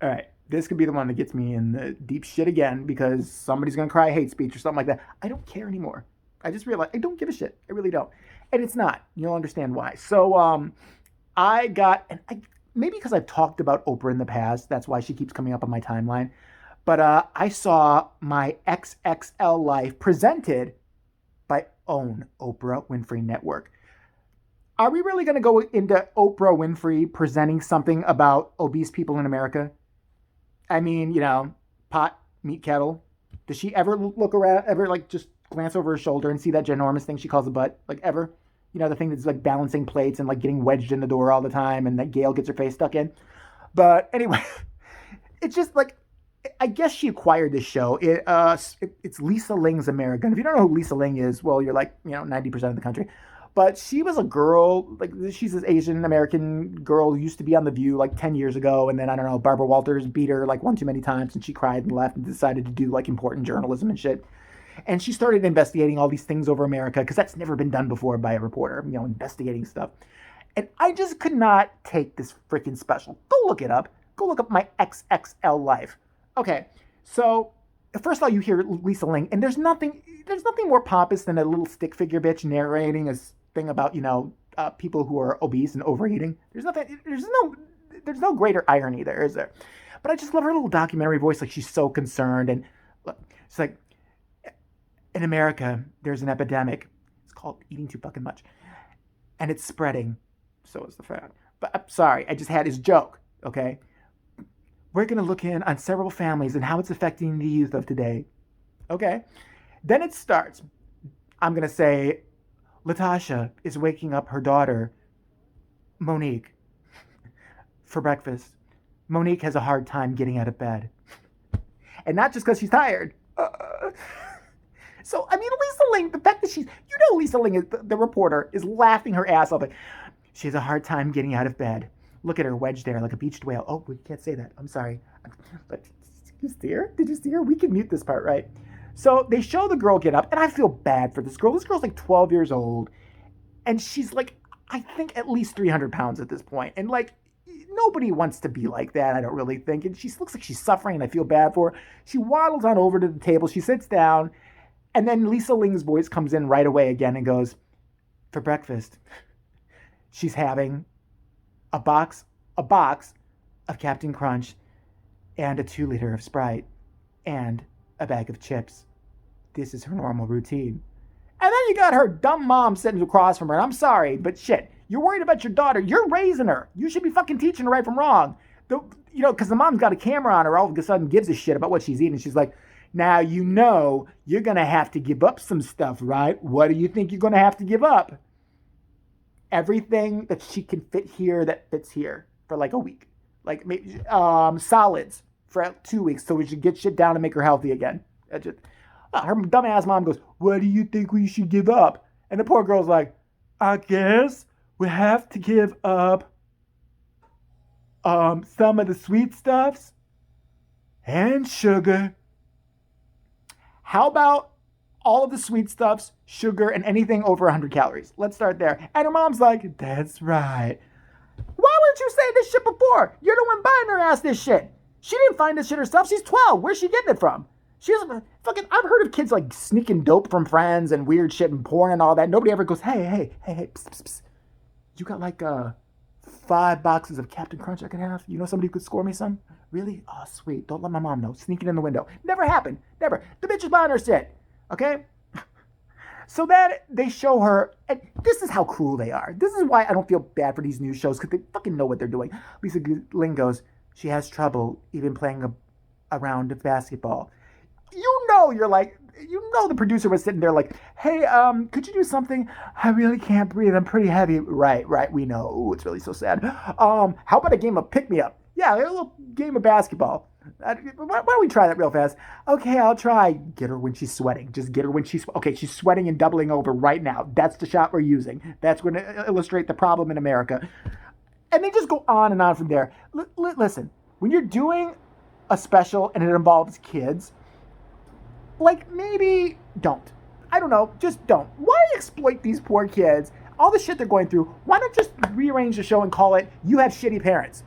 All right, this could be the one that gets me in the deep shit again because somebody's gonna cry hate speech or something like that. I don't care anymore. I just realized I don't give a shit. I really don't, and it's not. You'll understand why. So, I got, and I maybe because I've talked about Oprah in the past, that's why she keeps coming up on my timeline. But I saw my XXL Life presented by OWN Oprah Winfrey Network. Are we really going to go into Oprah Winfrey presenting something about obese people in America? I mean, pot, meat kettle. Does she ever look around, ever like just glance over her shoulder and see that ginormous thing she calls a butt? Like ever? The thing that's like balancing plates and like getting wedged in the door all the time and that Gail gets her face stuck in. But anyway, it's just like, I guess she acquired this show. It's Lisa Ling's America. And if you don't know who Lisa Ling is, well, you're like, 90% of the country. But she was a girl, like she's this Asian American girl who used to be on The View like 10 years ago. And then, I don't know, Barbara Walters beat her like one too many times and she cried and left and decided to do like important journalism and shit. And she started investigating all these things over America because that's never been done before by a reporter, investigating stuff. And I just could not take this freaking special. Go look it up. Go look up my XXL Life. Okay, so first of all, you hear Lisa Ling, and there's nothing more pompous than a little stick figure bitch narrating a thing about people who are obese and overeating. There's no greater irony there, is there? But I just love her little documentary voice, like she's so concerned, and look, it's like in America there's an epidemic. It's called eating too fucking much, and it's spreading. So is the fat. But I'm sorry, I just had his joke. Okay, we're going to look in on several families and how it's affecting the youth of today. Okay. Then it starts. I'm going to say Latasha is waking up her daughter, Monique, for breakfast. Monique has a hard time getting out of bed. And not just because she's tired. So, I mean, Lisa Ling, the fact that Lisa Ling, the reporter, is laughing her ass off. Like, she has a hard time getting out of bed. Look at her wedged there like a beached whale. Oh, we can't say that. I'm sorry. But did you see her? Did you see her? We can mute this part, right? So they show the girl get up, and I feel bad for this girl. This girl's like 12 years old, and she's like, I think at least 300 pounds at this point. And like, nobody wants to be like that, I don't really think. And she looks like she's suffering, and I feel bad for her. She waddles on over to the table. She sits down, and then Lisa Ling's voice comes in right away again and goes, for breakfast, she's having a box of Captain Crunch and a 2 liter of Sprite and a bag of chips. This is her normal routine. And then you got her dumb mom sitting across from her. And I'm sorry, but shit, you're worried about your daughter. You're raising her. You should be fucking teaching her right from wrong. Because the mom's got a camera on her, all of a sudden gives a shit about what she's eating. She's like, now you're going to have to give up some stuff, right? What do you think you're going to have to give up? Everything that she can fit here that fits here for like a week. Like maybe solids for 2 weeks so we should get shit down and make her healthy again. Her dumbass mom goes, what do you think we should give up? And the poor girl's like, I guess we have to give up some of the sweet stuffs and sugar. How about all of the sweet stuffs, sugar, and anything over 100 calories? Let's start there. And her mom's like, that's right. Why weren't you saying this shit before? You're the one buying her ass this shit. She didn't find this shit herself. She's 12. Where's she getting it from? She's fucking. I've heard of kids like sneaking dope from friends and weird shit and porn and all that. Nobody ever goes, hey, psst, psst, psst. You got like 5 boxes of Captain Crunch I can have? You know somebody who could score me some? Really? Oh, sweet. Don't let my mom know. Sneak it in the window. Never happened. Never. The bitch is buying her shit. Okay? So then they show her, and this is how cruel they are. This is why I don't feel bad for these news shows, because they fucking know what they're doing. Lisa Ling goes, she has trouble even playing a round of basketball. The producer was sitting there like, hey, could you do something? I really can't breathe. I'm pretty heavy. Right, we know. Ooh, it's really so sad. How about a game of pick-me-up? Yeah, a little game of basketball. Why don't we try that real fast? Okay, I'll try. Get her when she's sweating. Just get her when she's... Okay, she's sweating and doubling over right now. That's the shot we're using. That's going to illustrate the problem in America. And they just go on and on from there. Listen, when you're doing a special and it involves kids, like, maybe don't. I don't know, just don't. Why exploit these poor kids? All the shit they're going through. Why not just rearrange the show and call it, You Have Shitty Parents?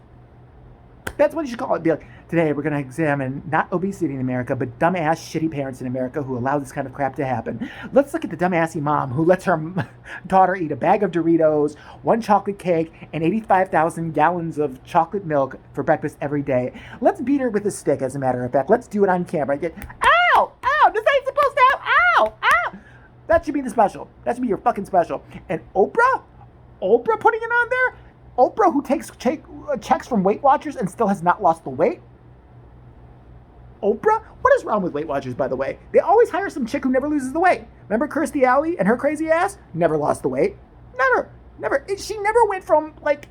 That's what you should call it. Be like, Today, we're going to examine not obesity in America, but dumbass, shitty parents in America who allow this kind of crap to happen. Let's look at the dumbassy mom who lets her daughter eat a bag of Doritos, one chocolate cake, and 85,000 gallons of chocolate milk for breakfast every day. Let's beat her with a stick, as a matter of fact. Let's do it on camera. Get, ow! Ow! This ain't supposed to happen! Ow! Ow! That should be the special. That should be your fucking special. And Oprah? Oprah putting it on there? Oprah, who takes checks from Weight Watchers and still has not lost the weight? Oprah? What is wrong with Weight Watchers, by the way? They always hire some chick who never loses the weight. Remember Kirstie Alley and her crazy ass? Never lost the weight. Never. She never went from, like,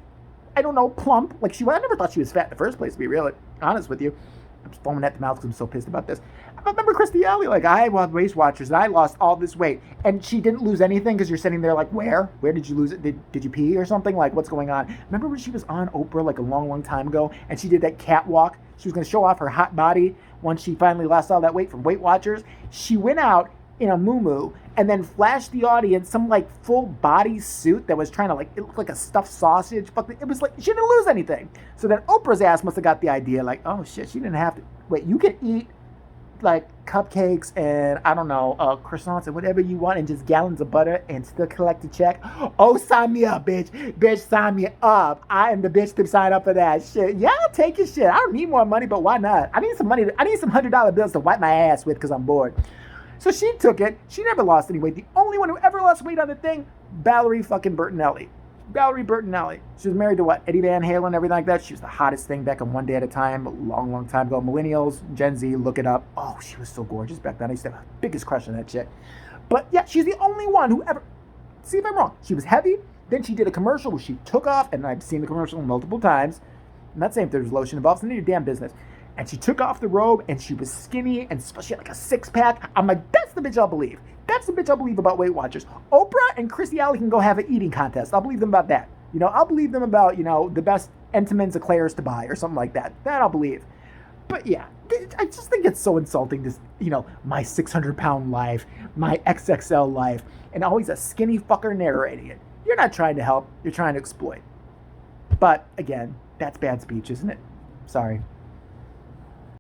I don't know, plump. Like, I never thought she was fat in the first place, to be really honest with you. I'm just foaming at the mouth because I'm so pissed about this. I remember Kirstie Alley, like, I was Weight Watchers and I lost all this weight. And she didn't lose anything because you're sitting there like, where? Where did you lose it? Did you pee or something? Like, what's going on? Remember when she was on Oprah, like, a long, long time ago? And she did that catwalk? She was going to show off her hot body once she finally lost all that weight from Weight Watchers. She went out in a muumuu and then flashed the audience some, like, full body suit that was trying to, like, it looked like a stuffed sausage. It was like, she didn't lose anything. So then Oprah's ass must have got the idea, like, oh shit, she didn't have to. Wait, you can eat, like, cupcakes and, I don't know, croissants and whatever you want and just gallons of butter and still collect a check? Oh, sign me up, bitch. Bitch, sign me up. I am the bitch to sign up for that shit. Yeah, I'll take your shit. I don't need more money, but why not? I need some money. I need some $100 bills to wipe my ass with because I'm bored. So she took it. She never lost any weight. The only one who ever lost weight on the thing, Valerie fucking Bertinelli. Valerie Bertinelli. She was married to what? Eddie Van Halen, everything like that. She was the hottest thing back on One Day at a Time, a long, long time ago. Millennials, Gen Z, look it up. Oh, she was so gorgeous back then. I used to have the biggest crush on that chick. But yeah, she's the only one who ever, see if I'm wrong, she was heavy. Then she did a commercial where she took off, and I've seen the commercial multiple times. I'm not saying if there's lotion involved, it's none of your damn business. And she took off the robe, and she was skinny, and she had like a six-pack. I'm like, that's the bitch I'll believe. That's the bitch I'll believe about Weight Watchers. Oprah and Kirstie Alley can go have an eating contest. I'll believe them about that. You know, I'll believe them about, you know, the best Entenmann's eclairs to buy or something like that. That I'll believe. But yeah, I just think it's so insulting, this, you know, my 600-pound life, my XXL life, and always a skinny fucker narrating it. You're not trying to help. You're trying to exploit. But again, that's bad speech, isn't it? Sorry.